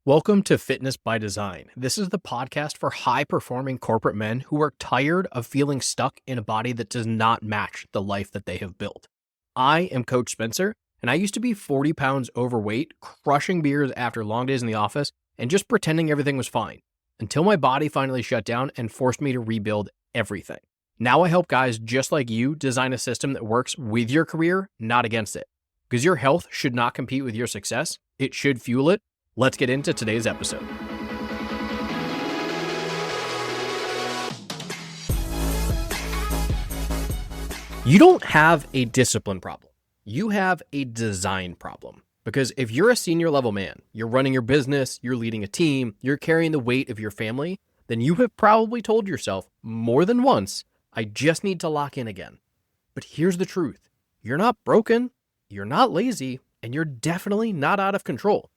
Welcome to Fitness by Design. This is the podcast for high-performing corporate men who are tired of feeling stuck in a body that does not match the life that they have built. I am Coach Spencer, and I used to be 40 pounds overweight, crushing beers after long days in the office, and just pretending everything was fine, until my body finally shut down and forced me to rebuild everything. Now I help guys just like you design a system that works with your career, not against it. Because your health should not compete with your success, it should fuel it. Let's get into today's episode. You don't have a discipline problem. You have a design problem. Because if you're a senior level man, you're running your business, you're leading a team, you're carrying the weight of your family, then you have probably told yourself more than once, I just need to lock in again. But here's the truth. You're not broken, you're not lazy, and you're definitely not out of control.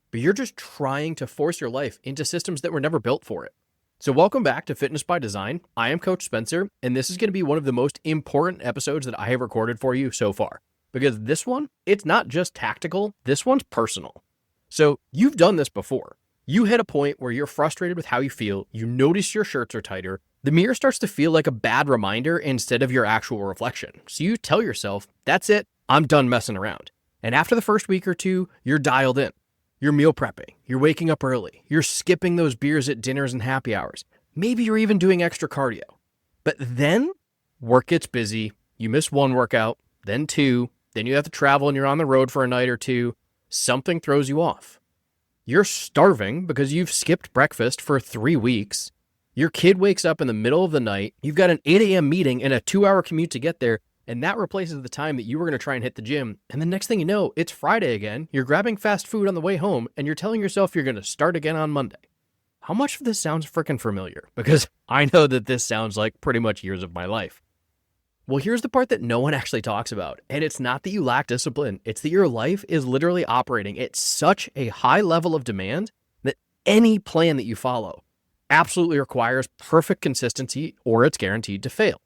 But you're just trying to force your life into systems that were never built for it. So welcome back to Fitness by Design. I am Coach Spencer, and this is going to be one of the most important episodes that I have recorded for you so far. Because this one, it's not just tactical, this one's personal. So you've done this before. You hit a point where you're frustrated with how you feel, you notice your shirts are tighter, the mirror starts to feel like a bad reminder instead of your actual reflection. So you tell yourself, that's it, I'm done messing around. And after the first week or two, you're dialed in. You're meal prepping, you're waking up early, you're skipping those beers at dinners and happy hours. Maybe you're even doing extra cardio. But then work gets busy, you miss one workout, then two, then you have to travel and you're on the road for a night or two. Something throws you off. You're starving because you've skipped breakfast for 3 weeks. Your kid wakes up in the middle of the night. You've got an 8 a.m. meeting and a 2-hour commute to get there. And that replaces the time that you were going to try and hit the gym. And the next thing you know, it's Friday again. You're grabbing fast food on the way home and you're telling yourself you're going to start again on Monday. How much of this sounds freaking familiar? Because I know that this sounds like pretty much years of my life. Well, here's the part that no one actually talks about. And it's not that you lack discipline. It's that your life is literally operating at such a high level of demand that any plan that you follow absolutely requires perfect consistency or it's guaranteed to fail.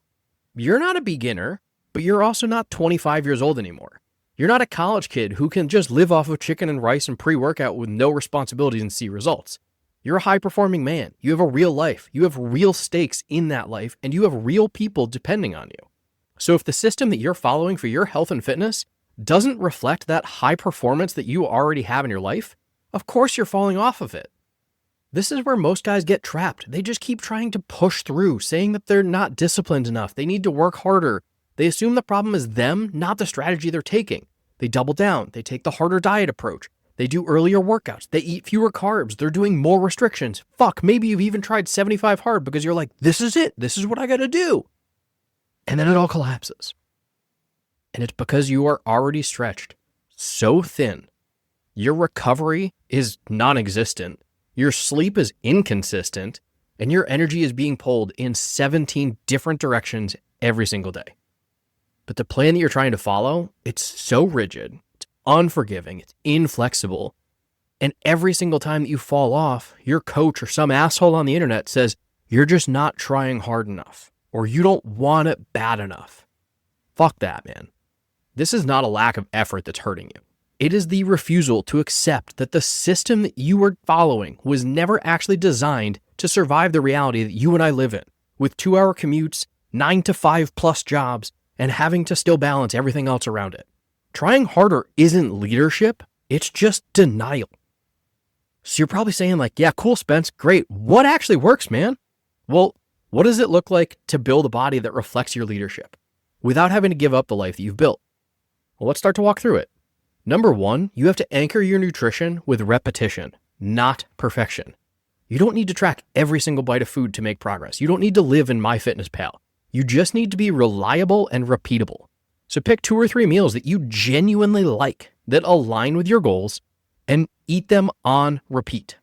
You're not a beginner, but you're also not 25 years old anymore. You're not a college kid who can just live off of chicken and rice and pre-workout with no responsibilities and see results. You're a high-performing man. You have a real life. You have real stakes in that life, and you have real people depending on you. So if the system that you're following for your health and fitness doesn't reflect that high performance that you already have in your life, of course you're falling off of it. This is where most guys get trapped. They just keep trying to push through, saying that they're not disciplined enough. They need to work harder. They assume the problem is them, not the strategy they're taking. They double down. They take the harder diet approach. They do earlier workouts. They eat fewer carbs. They're doing more restrictions. Fuck, maybe you've even tried 75 hard because you're like, this is it. This is what I got to do. And then it all collapses. And it's because you are already stretched so thin. Your recovery is non-existent. Your sleep is inconsistent. And your energy is being pulled in 17 different directions every single day. But the plan that you're trying to follow, it's so rigid, it's unforgiving, it's inflexible. And every single time that you fall off, your coach or some asshole on the internet says, you're just not trying hard enough, or you don't want it bad enough. Fuck that, man. This is not a lack of effort that's hurting you. It is the refusal to accept that the system that you were following was never actually designed to survive the reality that you and I live in, with 2-hour commutes, 9 to 5 plus jobs, and having to still balance everything else around it. Trying harder isn't leadership, it's just denial. So you're probably saying like, yeah, cool, Spence, great. What actually works, man? Well, what does it look like to build a body that reflects your leadership without having to give up the life that you've built? Well, let's start to walk through it. Number 1, you have to anchor your nutrition with repetition, not perfection. You don't need to track every single bite of food to make progress. You don't need to live in MyFitnessPal. You just need to be reliable and repeatable. So pick 2 or 3 meals that you genuinely like, that align with your goals, and eat them on repeat.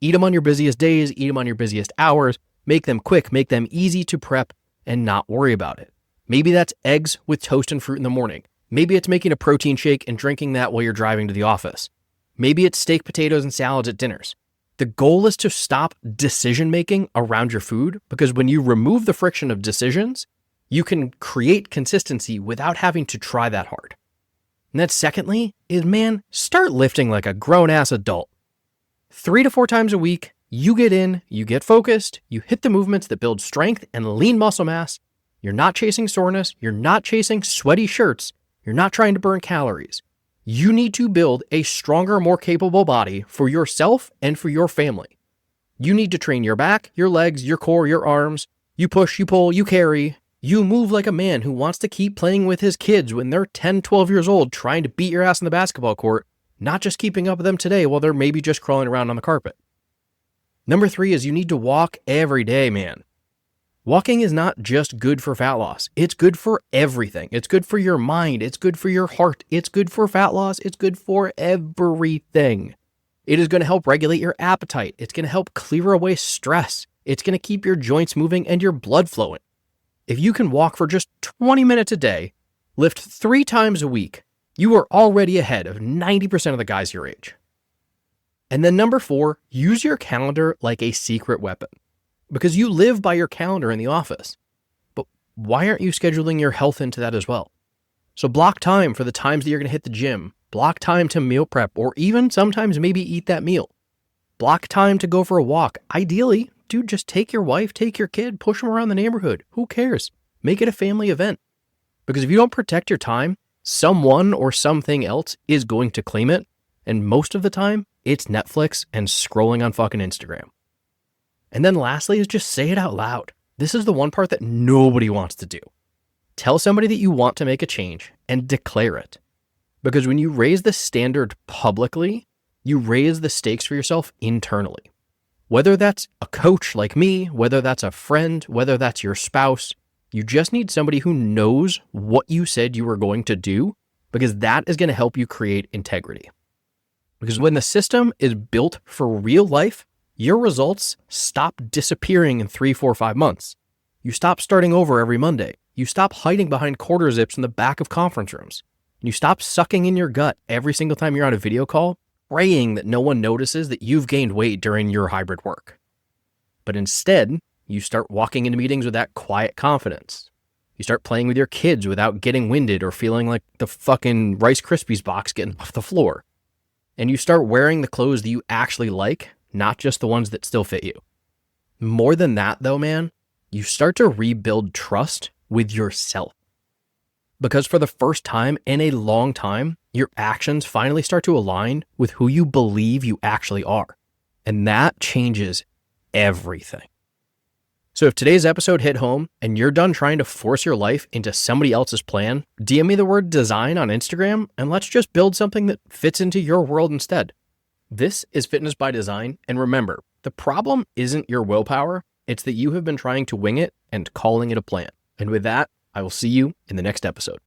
Eat them on your busiest days, eat them on your busiest hours, make them quick, make them easy to prep, and not worry about it. Maybe that's eggs with toast and fruit in the morning. Maybe it's making a protein shake and drinking that while you're driving to the office. Maybe it's steak, potatoes, and salads at dinners. The goal is to stop decision-making around your food, because when you remove the friction of decisions, you can create consistency without having to try that hard. And then secondly is, man, start lifting like a grown-ass adult. 3 to 4 times a week, you get in, you get focused, you hit the movements that build strength and lean muscle mass. You're not chasing soreness. You're not chasing sweaty shirts. You're not trying to burn calories. You need to build a stronger, more capable body for yourself and for your family. You need to train your back, your legs, your core, your arms. You push, you pull, you carry. You move like a man who wants to keep playing with his kids when they're 10, 12 years old, trying to beat your ass in the basketball court, not just keeping up with them today while they're maybe just crawling around on the carpet. Number 3 is you need to walk every day, man. Walking is not just good for fat loss. It's good for everything. It's good for your mind. It's good for your heart. It's good for fat loss. It's good for everything. It is going to help regulate your appetite. It's going to help clear away stress. It's going to keep your joints moving and your blood flowing. If you can walk for just 20 minutes a day, lift 3 times a week, you are already ahead of 90% of the guys your age. And then number 4, use your calendar like a secret weapon. Because you live by your calendar in the office. But why aren't you scheduling your health into that as well? So block time for the times that you're going to hit the gym. Block time to meal prep, or even sometimes maybe eat that meal. Block time to go for a walk. Ideally, dude, just take your wife, take your kid, push them around the neighborhood. Who cares? Make it a family event. Because if you don't protect your time, someone or something else is going to claim it. And most of the time, it's Netflix and scrolling on fucking Instagram. And then lastly is just say it out loud. This is the one part that nobody wants to do. Tell somebody that you want to make a change and declare it. Because when you raise the standard publicly, you raise the stakes for yourself internally. Whether that's a coach like me, whether that's a friend, whether that's your spouse, you just need somebody who knows what you said you were going to do, because that is going to help you create integrity. Because when the system is built for real life, your results stop disappearing in 3, 4, 5 months. You stop starting over every Monday. You stop hiding behind quarter zips in the back of conference rooms. You stop sucking in your gut every single time you're on a video call, praying that no one notices that you've gained weight during your hybrid work. But instead, you start walking into meetings with that quiet confidence. You start playing with your kids without getting winded or feeling like the fucking Rice Krispies box getting off the floor. And you start wearing the clothes that you actually like, not just the ones that still fit you. More than that though, man, you start to rebuild trust with yourself. Because for the first time in a long time, your actions finally start to align with who you believe you actually are. And that changes everything. So if today's episode hit home and you're done trying to force your life into somebody else's plan, DM me the word design on Instagram and let's just build something that fits into your world instead. This is Fitness by Design, and remember, the problem isn't your willpower, it's that you have been trying to wing it and calling it a plan. And with that, I will see you in the next episode.